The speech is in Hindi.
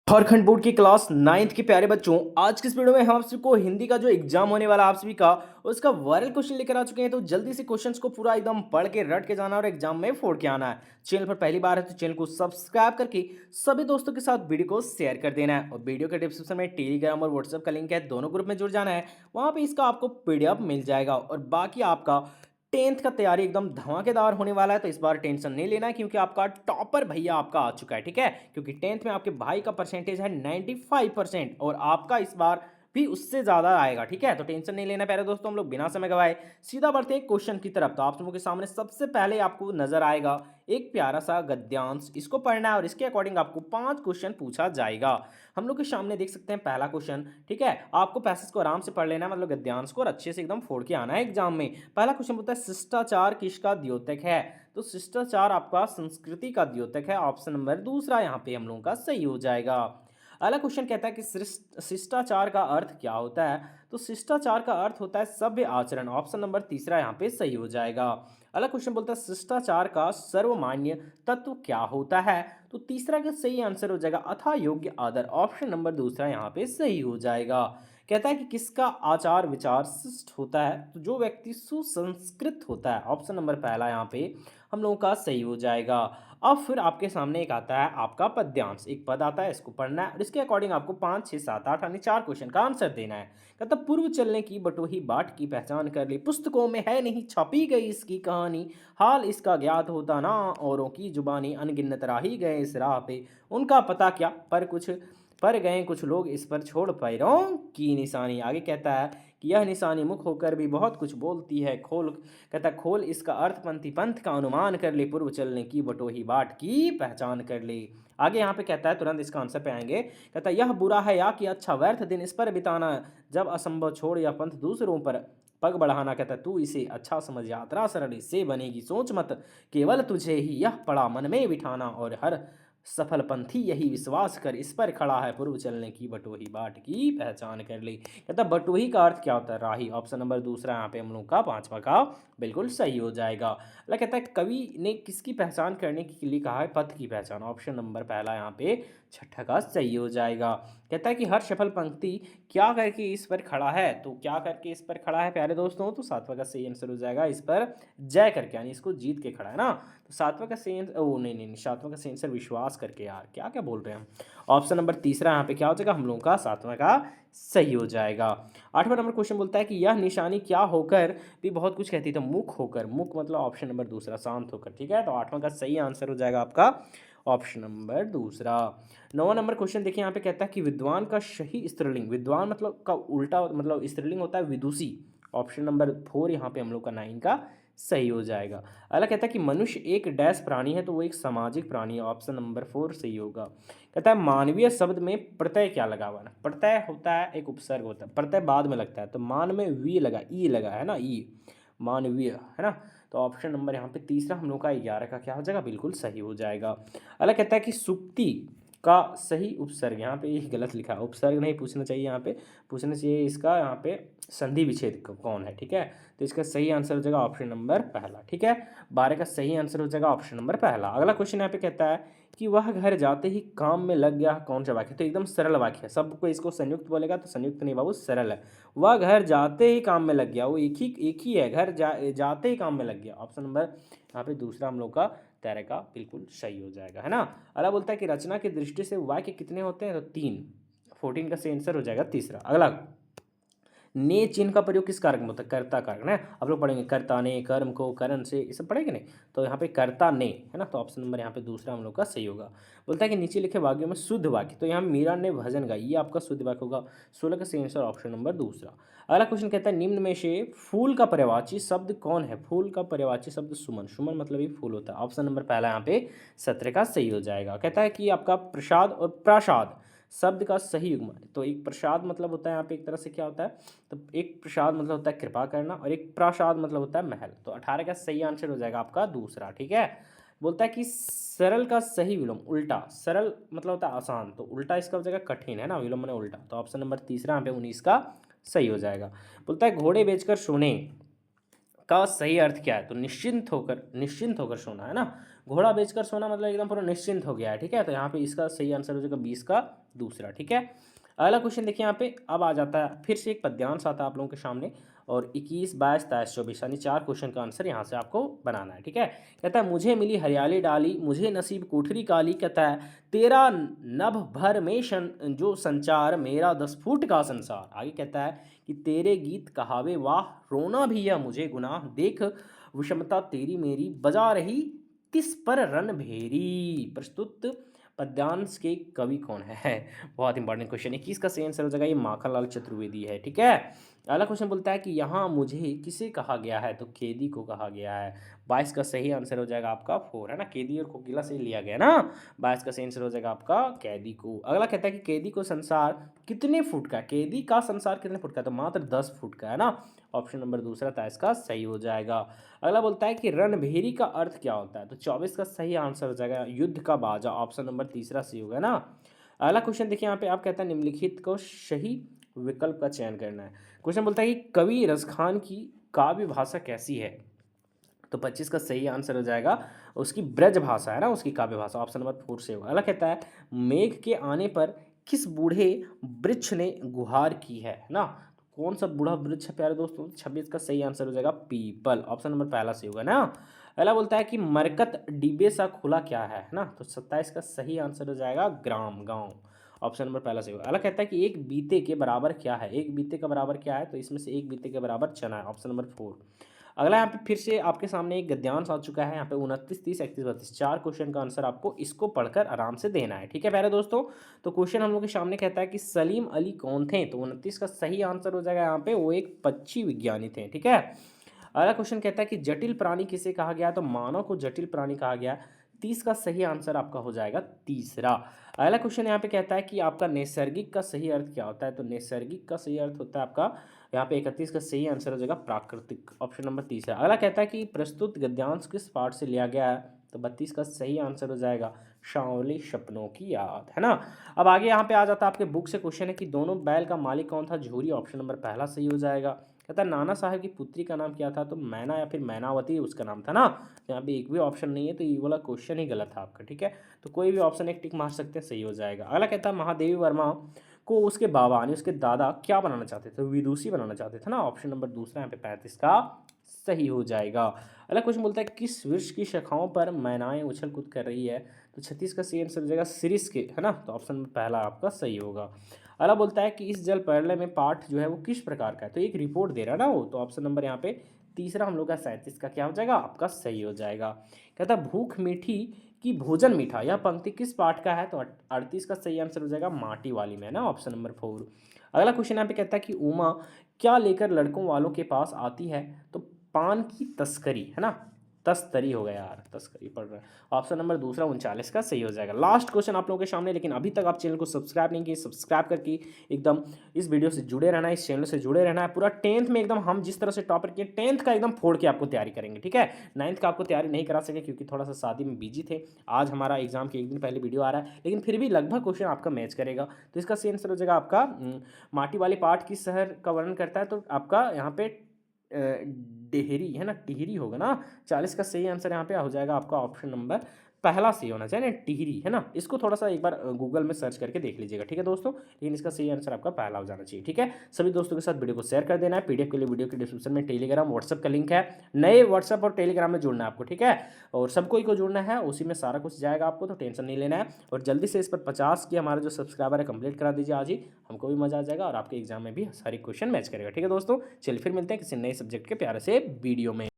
झारखंड बोर्ड की क्लास 9th के प्यारे बच्चों, आज की इस वीडियो में हम आप सबको हिंदी का जो एग्जाम होने वाला आप सभी का उसका वायरल क्वेश्चन लेकर आ चुके हैं। तो जल्दी से क्वेश्चंस को पूरा एकदम पढ़ के रट के जाना और एग्जाम में फोड़ के आना है। चैनल पर पहली बार है तो चैनल को सब्सक्राइब करके सभी दोस्तों के साथ वीडियो को शेयर कर देना है और वीडियो के डिस्क्रिप्शन में टेलीग्राम और व्हाट्सएप का लिंक है, दोनों ग्रुप में जुड़ जाना है। वहां पे इसका आपको पीडीएफ मिल जाएगा और बाकी आपका 10th का तैयारी एकदम धमाकेदार होने वाला है। तो इस बार टेंशन नहीं लेना है क्योंकि आपका टॉपर भैया आपका आ चुका है, ठीक है। क्योंकि 10th में आपके भाई का परसेंटेज है 95% और आपका इस बार भी उससे ज़्यादा आएगा, ठीक है। तो टेंशन नहीं लेना प्यारे दोस्तों, हम लोग बिना समय गवाए सीधा बढ़ते हैं क्वेश्चन की तरफ। तो आप लोगों के सामने सबसे पहले आपको नजर आएगा एक प्यारा सा गद्यांश, इसको पढ़ना है और इसके अकॉर्डिंग आपको 5 क्वेश्चन पूछा जाएगा। हम लोग के सामने देख सकते हैं पहला क्वेश्चन, ठीक है। आपको पैसेज को आराम से पढ़ लेना है, मतलब गद्यांश को, और अच्छे से एकदम फोड़ के आना है एग्जाम में। पहला क्वेश्चन बोलता है शिष्टाचार किसका द्योतक है। तो शिष्टाचार आपका संस्कृति का द्योतक है। ऑप्शन नंबर दूसरा यहाँ पे हम लोगों का सही हो जाएगा। अगला क्वेश्चन कहता है कि शिष्टाचार का अर्थ क्या होता है। तो शिष्टाचार का अर्थ होता है सभ्य आचरण। ऑप्शन नंबर तीसरा यहाँ पे सही हो जाएगा। अगला क्वेश्चन बोलता है शिष्टाचार का सर्वमान्य तत्व क्या होता है। तो तीसरा का सही आंसर हो जाएगा अथा योग्य आदर। ऑप्शन नंबर दूसरा यहाँ पे सही हो जाएगा। कहता है कि किसका आचार विचार शिष्ट होता है। तो जो व्यक्ति सुसंस्कृत होता है। ऑप्शन नंबर पहला यहाँ पे हम लोगों का सही हो जाएगा। अब फिर आपके सामने एक आता है आपका पद्यांश, एक पद आता है, इसको पढ़ना है और इसके अकॉर्डिंग आपको 5 6 7 8 यानी 4 क्वेश्चन का आंसर देना है। कहता पूर्व चलने की बटोही बाट की पहचान कर ली, पुस्तकों में है नहीं छपी गई इसकी कहानी, हाल इसका ज्ञात होता ना औरों की जुबानी, अनगिनत राही गए इस राह पे, उनका पता क्या पर गए कुछ लोग इस पर छोड़ पैरों की निशानी। आगे कहता है कि यह निशानी मुख होकर भी बहुत कुछ बोलती है, खोल, कहता है खोल इसका अर्थ पंथी पंथ का अनुमान कर ले, पूर्व चलने की बटोही बाट की पहचान कर ले। आगे यहाँ पे कहता है, तुरंत इसका आंसर पे आएंगे, कहता है यह बुरा है या कि अच्छा, व्यर्थ दिन इस पर बिताना, जब असंभव छोड़ या पंथ दूसरों पर पग बढ़ाना। कहता है तू इसे अच्छा समझ, यात्रा सरल इससे बनेगी, सोच मत केवल तुझे ही यह पड़ा मन में बिठाना, और हर सफल पंथी यही विश्वास कर, इस पर खड़ा है पूर्व चलने की बटोही बाट की पहचान कर ली। कहता बटोही का अर्थ क्या होता है, राही। ऑप्शन नंबर दूसरा यहाँ पे हम लोग का 5वां का बिल्कुल सही हो जाएगा। अगला कहता है कवि ने किसकी पहचान करने के लिए कहा है, पथ की पहचान। ऑप्शन नंबर पहला यहाँ पे 6ठा का सही हो जाएगा। कहता है कि हर सफल पंक्ति क्या करके इस पर खड़ा है। तो क्या करके इस पर खड़ा है प्यारे दोस्तों, तो 7वां का सही आंसर हो जाएगा इस पर जय करके, यानी इसको जीत के खड़ा है ना। तो 7वां का सही आंसर, ओ नहीं नहीं नहीं, 7वां का सही आंसर विश्वास करके, यार क्या क्या बोल रहे हैं हम। ऑप्शन नंबर तीसरा यहाँ पे क्या हो जाएगा हम लोगों का 7वां का सही हो जाएगा। 8वां नंबर क्वेश्चन बोलता है कि यह निशानी क्या होकर भी बहुत कुछ कहती है। तो मुख होकर, मुख मतलब ऑप्शन नंबर दूसरा शांत होकर, ठीक है। तो 8वां का सही आंसर हो जाएगा आपका ऑप्शन नंबर दूसरा। 9वां नंबर क्वेश्चन देखिए, यहाँ पे कहता है कि विद्वान का सही स्त्रीलिंग, विद्वान मतलब का उल्टा मतलब स्त्रीलिंग होता है विदुषी। ऑप्शन नंबर 4 यहाँ पे हम लोग का 9 का सही हो जाएगा। अगला कहता है कि मनुष्य एक डैश प्राणी है। तो वो एक सामाजिक प्राणी है। ऑप्शन नंबर 4 सही होगा। कहता है मानवीय शब्द में प्रत्यय क्या लगा हुआ है। प्रत्यय होता है एक उपसर्ग होता है, प्रत्यय बाद में लगता है। तो मान में वी लगा, ई लगा है ना, ई मानवीय है ना। तो ऑप्शन नंबर यहाँ पे तीसरा हम लोग का 11 का क्या हो जाएगा, बिल्कुल सही हो जाएगा। अगला कहता है कि सुक्ति का सही उपसर्ग, यहाँ पे ये गलत लिखा है, उपसर्ग नहीं पूछना चाहिए, यहाँ पे पूछना चाहिए इसका यहाँ पे संधि विच्छेद कौन है, ठीक है। तो इसका सही आंसर हो जाएगा ऑप्शन नंबर पहला, ठीक है। 12 का सही आंसर हो जाएगा ऑप्शन नंबर पहला। अगला क्वेश्चन यहाँ पे कहता है कि वह घर जाते ही काम में लग गया, कौन सा वाक्य। तो एकदम सरल वाक्य है, सबको इसको संयुक्त बोलेगा तो संयुक्त नहीं बाबू, सरल है। वह घर जाते ही काम में लग गया, वो एक ही है, घर जाते ही काम में लग गया। ऑप्शन नंबर यहाँ पे दूसरा हम लोग का 13 का बिल्कुल सही हो जाएगा, है ना। अगला बोलता है कि रचना की दृष्टि से वाक्य कितने होते हैं। तो 3, 14 का सही आंसर हो जाएगा तीसरा। अगला ने चिन्ह का प्रयोग किस कारक में होता है, कर्ता कारक ना। आप लोग पढ़ेंगे कर्ता ने, कर्म को, करण से, ये सब पढ़ेंगे नहीं। तो यहाँ पे कर्ता ने है ना। तो ऑप्शन नंबर यहाँ पे दूसरा हम लोग का सही होगा। बोलता है कि नीचे लिखे वाक्यों में शुद्ध वाक्य। तो यहाँ मीरा ने भजन गाई, ये आपका शुद्ध वाक्य होगा। 16 का सही आंसर ऑप्शन नंबर दूसरा। अगला क्वेश्चन कहता है निम्न में से फूल का पर्यायवाची शब्द कौन है। फूल का पर्यायवाची शब्द सुमन, सुमन मतलब ही फूल होता है। ऑप्शन नंबर पहला यहाँ पे 17 का सही हो जाएगा। कहता है कि आपका प्रसाद और प्रासाद शब्द का सही युग्म। तो एक प्रसाद मतलब होता है यहाँ पे एक तरह से क्या होता है, तो एक प्रसाद मतलब होता है कृपा करना और एक प्रासाद मतलब होता है महल। तो 18 का सही आंसर हो जाएगा आपका दूसरा, ठीक है। बोलता है कि सरल का सही विलोम उल्टा, सरल मतलब होता है आसान, तो उल्टा इसका हो जाएगा कठिन, है ना, विलोम मैंने उल्टा। तो ऑप्शन नंबर तीसरा यहाँ पे 19 का सही हो जाएगा। बोलता है घोड़े बेचकर सोने का सही अर्थ क्या है। तो निश्चिंत होकर सोना, है ना। घोड़ा बेचकर सोना मतलब एकदम पूरा निश्चिंत हो गया है, ठीक है। तो यहाँ पे इसका सही आंसर हो जाएगा 20 का दूसरा, ठीक है। अगला क्वेश्चन देखिए यहाँ पे, अब आ जाता है फिर से एक पद्यांश आता है आप लोगों के सामने, और 21, 22, 23, 24 यानी 4 क्वेश्चन का आंसर यहाँ से आपको बनाना है, ठीक है। कहता है मुझे मिली हरियाली डाली, मुझे नसीब कोठरी काली, कहता है तेरा नभ भर में जो संचार, मेरा 10 फुट का संसार। आगे कहता है कि तेरे गीत कहावे वाह, रोना भी है मुझे गुनाह, देख विषमता तेरी मेरी, बजा रही तिस पर रणभेरी। प्रस्तुत पद्यांश के कवि कौन है? बहुत इंपॉर्टेंट क्वेश्चन है। किसका सही आंसर हो जाएगा? ये माखनलाल चतुर्वेदी है, ठीक है। अगला क्वेश्चन बोलता है कि यहाँ मुझे किसे कहा गया है? तो केदी को कहा गया है। 22 का सही आंसर हो जाएगा आपका 4, है ना। केदी और कोकिला से लिया गया ना। 22 का सही आंसर हो जाएगा आपका कैदी को। अगला कहता है कि केदी को संसार कितने फुट का? केदी का संसार कितने फुट का? तो मात्र 10 फुट का, है ना। ऑप्शन नंबर दूसरा था इसका सही हो जाएगा। अगला बोलता है कि रणभेरी का अर्थ क्या होता है? तो 24 का सही आंसर हो जाएगा युद्ध का बाजा। ऑप्शन नंबर तीसरा सही होगा ना। अगला क्वेश्चन देखिए यहाँ पे, आप कहता है निम्नलिखित को सही विकल्प का चयन करना है। क्वेश्चन बोलता है कि कवि रसखान की काव्य भाषा कैसी है? तो 25 का सही आंसर हो जाएगा उसकी ब्रज भाषा, है ना, उसकी काव्य भाषा। ऑप्शन नंबर 4 से होगा। अगला कहता है मेघ के आने पर किस बूढ़े वृक्ष ने गुहार की है ना। तो कौन सा बूढ़ा वृक्ष है प्यारे दोस्तों? 26 का सही आंसर हो जाएगा पीपल। ऑप्शन नंबर पहला सही होगा ना। अगला बोलता है कि मरकत डिब्बे सा खुला क्या है ना। तो 27 का सही आंसर हो जाएगा ग्राम, गाँव। ऑप्शन नंबर पहला सही होगा। अगला कहता है कि एक बीते के बराबर क्या है? एक बीते का बराबर क्या है? तो इसमें से एक बीते के बराबर चना है। Option number 4। अगला यहाँ पे फिर से आपके सामने एक गद्यांश आ चुका है। यहाँ पे 29, 30, 31, 32 4 क्वेश्चन का आंसर आपको इसको पढ़कर आराम से देना है, ठीक है प्यारे दोस्तों। तो क्वेश्चन हम लोग के सामने कहता है कि सलीम अली कौन थे? तो 29 का सही आंसर हो जाएगा यहाँ पे, वो एक पक्षी विज्ञानी थे, ठीक है। अगला क्वेश्चन कहता है कि जटिल प्राणी किसे कहा गया? तो मानव को जटिल प्राणी कहा गया। 30 का सही आंसर आपका हो जाएगा तीसरा। अगला क्वेश्चन यहाँ पे कहता है कि आपका नैसर्गिक का सही अर्थ क्या होता है? तो नैसर्गिक का सही अर्थ होता है आपका यहाँ पे 31 का सही आंसर हो जाएगा प्राकृतिक। ऑप्शन नंबर तीसरा। अगला कहता है कि प्रस्तुत गद्यांश किस पाठ से लिया गया है? तो 32 का सही आंसर हो जाएगा सांवले सपनों की याद, है ना। अब आगे यहाँ पे आ जाता है आपके बुक से क्वेश्चन है कि दोनों बैल का मालिक कौन था? झूरी। ऑप्शन नंबर पहला सही हो जाएगा। कहता है नाना साहब की पुत्री का नाम क्या था? तो मैना या फिर मैनावती उसका नाम था ना। तो यहाँ पे एक भी ऑप्शन नहीं है, तो ये वाला क्वेश्चन ही गलत था आपका, ठीक है। तो कोई भी ऑप्शन एक टिक मार सकते हैं, सही हो जाएगा। अगला कहता है महादेवी वर्मा को उसके बाबा यानी उसके दादा क्या बनाना चाहते थे? विदुषी बनाना चाहते थे ना। ऑप्शन नंबर दूसरा यहाँ पे 35 का सही हो जाएगा। अगला क्वेश्चन बोलता है किस वृक्ष की शाखाओं पर मैनाएं उछल कूद कर रही है? तो 36 का सही आंसर हो जाएगा सिरिस के, है ना। तो ऑप्शन नंबर पहला आपका सही होगा। अगला बोलता है कि इस जल प्रलय में पाठ जो है वो किस प्रकार का है? तो एक रिपोर्ट दे रहा है ना वो। तो ऑप्शन नंबर यहाँ पे तीसरा हम लोग का 37 का क्या हो जाएगा? आपका सही हो जाएगा। कहता है भूख मीठी कि भोजन मीठा, यह पंक्ति किस पाठ का है? तो 38 का सही आंसर हो जाएगा माटी वाली में, ना। Option number 4। अगला क्वेश्चन यहाँ पे कहता है कि उमा क्या लेकर लड़कों वालों के पास आती है? तो पान की तस्करी, है ना। तस्तरी हो गया यार, तस्करी पढ़ रहा है। ऑप्शन नंबर दूसरा 39 का सही हो जाएगा। लास्ट क्वेश्चन आप लोगों के सामने, लेकिन अभी तक आप चैनल को सब्सक्राइब नहीं किए, सब्सक्राइब करके एकदम इस वीडियो से जुड़े रहना है, इस चैनल से जुड़े रहना है। पूरा 10th में एकदम हम जिस तरह से टॉपर किए 10th का एकदम फोड़ के आपको तैयारी करेंगे, ठीक है। 9th का आपको तैयारी नहीं करा सके क्योंकि थोड़ा सा शादी में बिजी थे। आज हमारा एग्जाम के एक दिन पहले वीडियो आ रहा है, लेकिन फिर भी लगभग क्वेश्चन आपका मैच करेगा। तो इसका सही आंसर हो जाएगा आपका माटी वाली पाठ किस शहर का वर्णन करता है? तो आपका यहाँ पे डेहरी, है ना, टिहरी होगा ना। 40 का सही आंसर यहाँ पे हो जाएगा आपका ऑप्शन नंबर पहला सही होना चाहिए ना, टिहरी, है ना। इसको थोड़ा सा एक बार गूगल में सर्च करके देख लीजिएगा, ठीक है दोस्तों। लेकिन इसका सही आंसर आपका पहला हो जाना चाहिए, ठीक है। सभी दोस्तों के साथ वीडियो को शेयर कर देना है। पीडीएफ के लिए वीडियो के डिस्क्रिप्शन में टेलीग्राम व्हाट्सअप का लिंक है। नए व्हाट्सअप और टेलीग्राम में जुड़ना है आपको, ठीक है। और सबको ही को जुड़ना है, उसी में सारा कुछ जाएगा आपको, तो टेंशन नहीं लेना है। और जल्दी से इस पर 50 की हमारा जो सब्सक्राइबर है कंप्लीट करा दीजिए आज ही, हमको भी मजा आ जाएगा और आपके एग्जाम में भी सारी क्वेश्चन मैच करेगा, ठीक है दोस्तों। चलिए फिर मिलते हैं किसी नए सब्जेक्ट के प्यारे से वीडियो में।